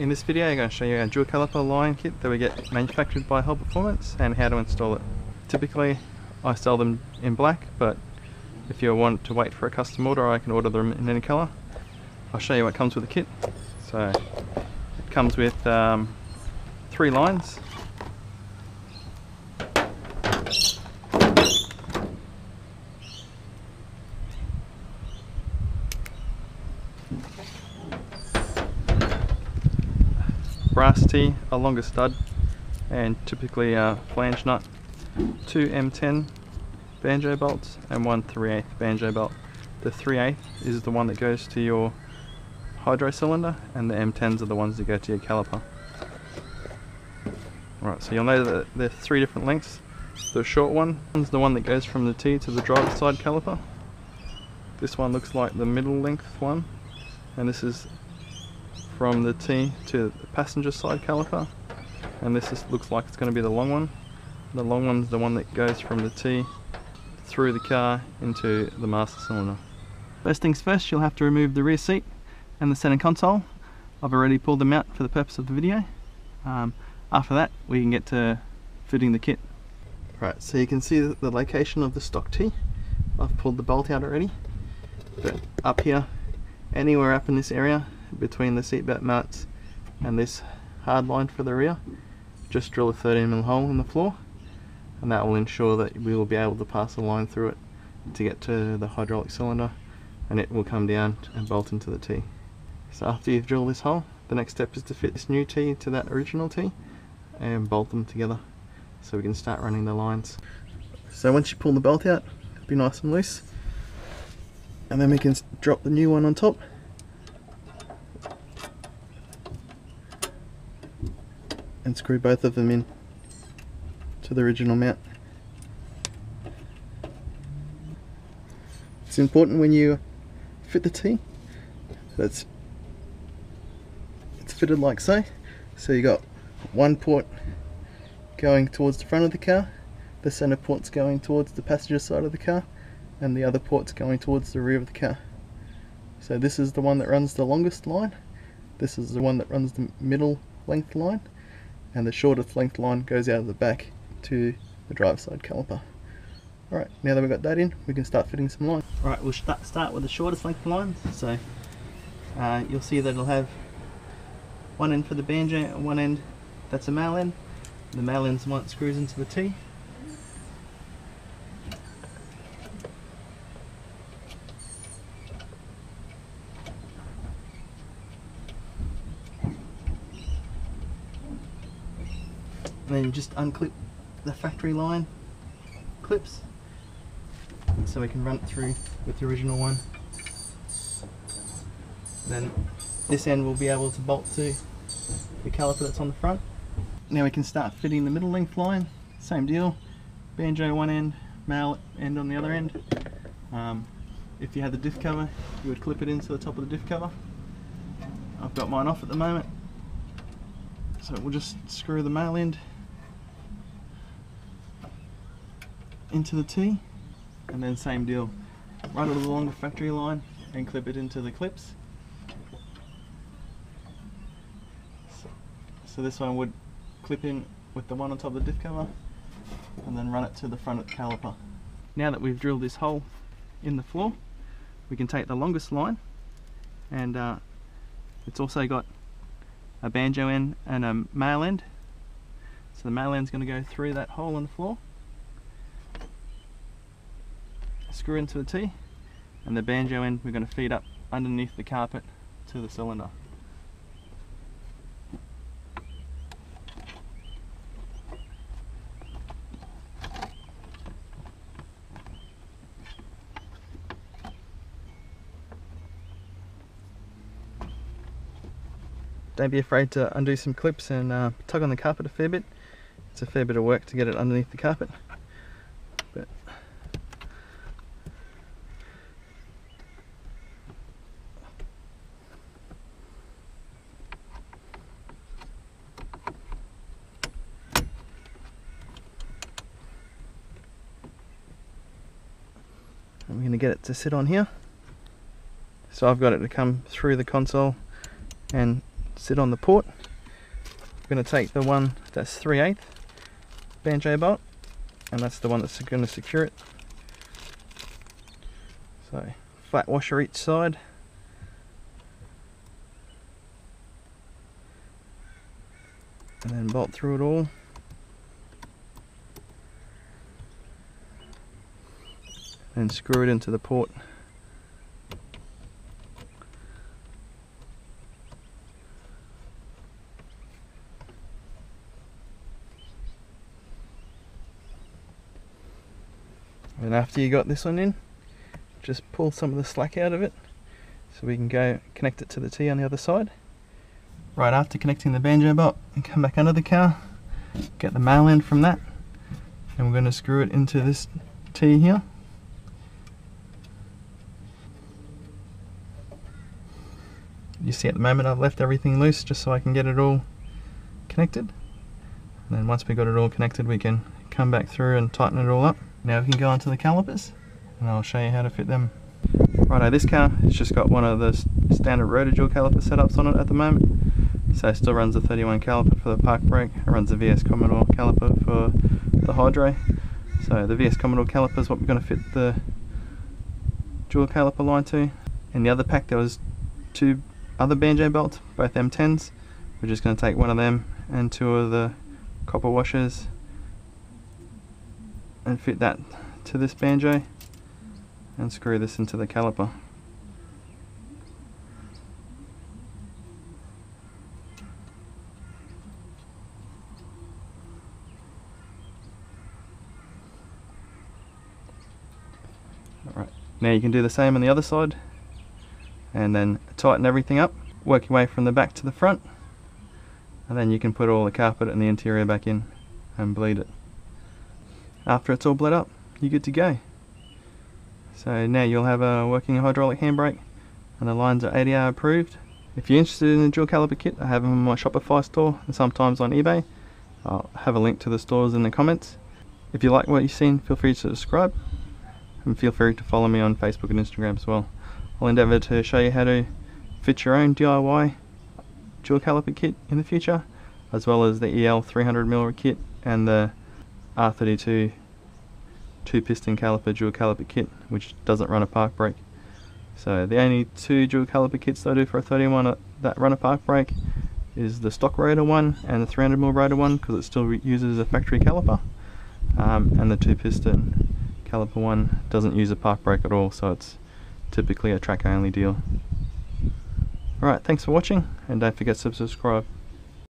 In this video I'm going to show you our dual caliper line kit that we get manufactured by HEL Performance and how to install it. Typically I sell them in black, but if you want to wait for a custom order I can order them in any colour. I'll show you what comes with the kit. So it comes with 3 lines. Brass tee, a longer stud, and typically a flange nut, 2 M10 banjo bolts and 1 3/8 banjo bolt. The 3/8 is the one that goes to your hydro cylinder, and the M10s are the ones that go to your caliper. Right, so you'll know that there's 3 different lengths. The short one is the one that goes from the T to the driver's side caliper. This one looks like the middle length one, and this is from the T to the passenger side caliper, and looks like it's going to be the long one. The long one's the one that goes from the T through the car into the master cylinder. First things first, you'll have to remove the rear seat and the center console. I've already pulled them out for the purpose of the video. After that we can get to fitting the kit. Right, so you can see the location of the stock T. I've pulled the bolt out already, but up here, anywhere up in this area between the seatbelt nuts and this hard line for the rear, just drill a 13mm hole in the floor, and that will ensure that we will be able to pass a line through it to get to the hydraulic cylinder, and it will come down and bolt into the T. So after you've drilled this hole, the next step is to fit this new T to that original T and bolt them together so we can start running the lines. So once you pull the bolt out, it'll be nice and loose, and then we can drop the new one on top. And screw both of them in to the original mount. It's important when you fit the T that it's fitted like so. So you got one port going towards the front of the car, the center port's going towards the passenger side of the car, and the other port's going towards the rear of the car. So this is the one that runs the longest line, this is the one that runs the middle length line, and the shortest length line goes out of the back to the driver's side caliper. Alright, now that we've got that in, we can start fitting some lines. Alright, we'll start with the shortest length lines. So you'll see that it'll have one end for the banjo and one end that's a male end. The male end's the one that screws into the T. And then you just unclip the factory line clips so we can run it through with the original one. Then this end will be able to bolt to the caliper that's on the front. Now we can start fitting the middle length line. Same deal, banjo one end, male end on the other end. If you had the diff cover, you would clip it into the top of the diff cover. I've got mine off at the moment, so we'll just screw the male end into the T, and then same deal, run it along the factory line and clip it into the clips. So this one would clip in with the one on top of the diff cover and then run it to the front of the caliper. Now that we've drilled this hole in the floor, we can take the longest line, and it's also got a banjo end and a male end. So the male end's going to go through that hole in the floor, screw into the T, and the banjo end we're going to feed up underneath the carpet to the cylinder. Don't be afraid to undo some clips and tug on the carpet a fair bit. It's a fair bit of work to get it underneath the carpet, but I'm going to get it to sit on here. So I've got it to come through the console and sit on the port. We're going to take the one that's 3/8 banjo bolt, and that's the one that's going to secure it. So flat washer each side. And then bolt through it all. And screw it into the port. And after you got this one in, just pull some of the slack out of it so we can go connect it to the T on the other side. Right after connecting the banjo bolt, and come back under the car, get the male end from that, and we're going to screw it into this T here. You see at the moment I've left everything loose just so I can get it all connected. And then once we got it all connected, we can come back through and tighten it all up. Now we can go onto the calipers and I'll show you how to fit them. Righto, this car has just got one of the standard rotor dual caliper setups on it at the moment. So it still runs a 31 caliper for the park brake, it runs a VS Commodore caliper for the hydro. So the VS Commodore caliper is what we're going to fit the dual caliper line to. In the other pack there was 2 other banjo bolts, both M10s. We're just going to take one of them and 2 of the copper washers and fit that to this banjo and screw this into the caliper. Alright, now you can do the same on the other side and then tighten everything up, work your way from the back to the front, and then you can put all the carpet and the interior back in and bleed it. After it's all bled up, you're good to go. So now you'll have a working hydraulic handbrake and the lines are ADR approved. If you're interested in the dual caliper kit, I have them on my Shopify store and sometimes on eBay. I'll have a link to the stores in the comments. If you like what you've seen, feel free to subscribe and feel free to follow me on Facebook and Instagram as well. I'll endeavour to show you how to fit your own DIY dual caliper kit in the future, as well as the EL 300mm kit and the R32 2-piston caliper dual caliper kit, which doesn't run a park brake. So the only 2 dual caliper kits that I do for a 31 that run a park brake is the stock rotor one and the 300mm rotor one, because it still uses a factory caliper, and the 2-piston caliper one doesn't use a park brake at all, so it's typically a track only deal. Alright, thanks for watching and don't forget to subscribe.